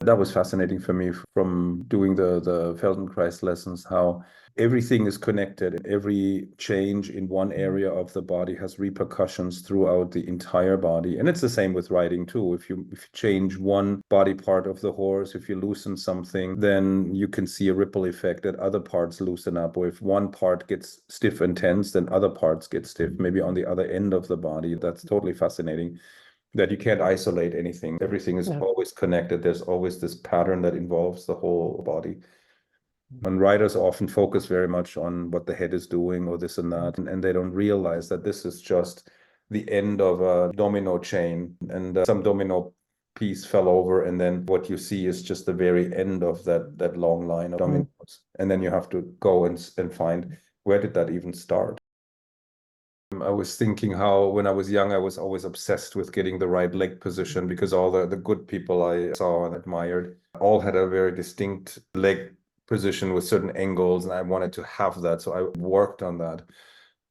That was fascinating for me from doing the Feldenkrais lessons, how everything is connected. Every change in one area of the body has repercussions throughout the entire body. And it's the same with riding too. If you change one body part of the horse, if you loosen something, then you can see a ripple effect that other parts loosen up. Or if one part gets stiff and tense, then other parts get stiff, maybe on the other end of the body. That's totally fascinating. That you can't isolate anything. Everything is always connected. There's always this pattern that involves the whole body. And writers often focus very much on what the head is doing or this and that, and they don't realize that this is just the end of a domino chain, and some domino piece fell over, and then what you see is just the very end of that long line of dominoes. And then you have to go and find, where did that even start? I was thinking how when I was young, I was always obsessed with getting the right leg position, because all the good people I saw and admired all had a very distinct leg position with certain angles, and I wanted to have that. So I worked on that.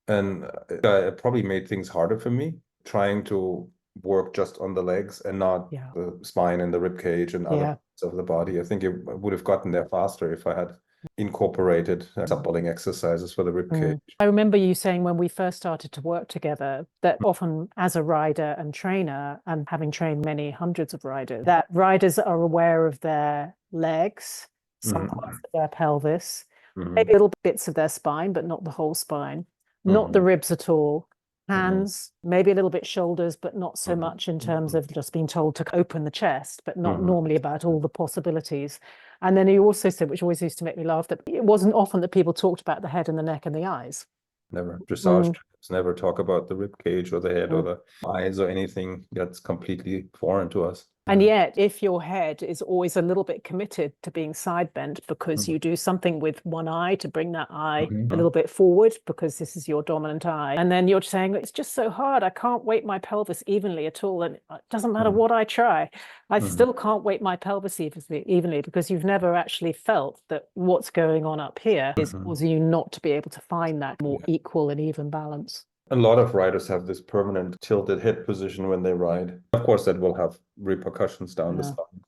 And it probably made things harder for me, trying to work just on the legs and not the spine and the rib cage and other parts of the body. I think it would have gotten there faster if I had incorporated suppling exercises for the rib cage. I remember you saying when we first started to work together that often as a rider and trainer, and having trained many hundreds of riders, that riders are aware of their legs, some parts of their pelvis, maybe little bits of their spine, but not the whole spine, not the ribs at all. Hands, maybe a little bit shoulders, but not so much in terms of just being told to open the chest, but not normally about all the possibilities. And then he also said, which always used to make me laugh, that it wasn't often that people talked about the head and the neck and the eyes. Never. Dressage never talk about the rib cage or the head or the eyes or anything. That's completely foreign to us. And yet, if your head is always a little bit committed to being side bent because you do something with one eye to bring that eye a little bit forward because this is your dominant eye, and then you're saying, it's just so hard, I can't weight my pelvis evenly at all, and it doesn't matter what I try, I still can't weight my pelvis evenly, because you've never actually felt that what's going on up here is causing you not to be able to find that more equal and even balance. A lot of riders have this permanent tilted head position when they ride. Of course, that will have repercussions down the spine.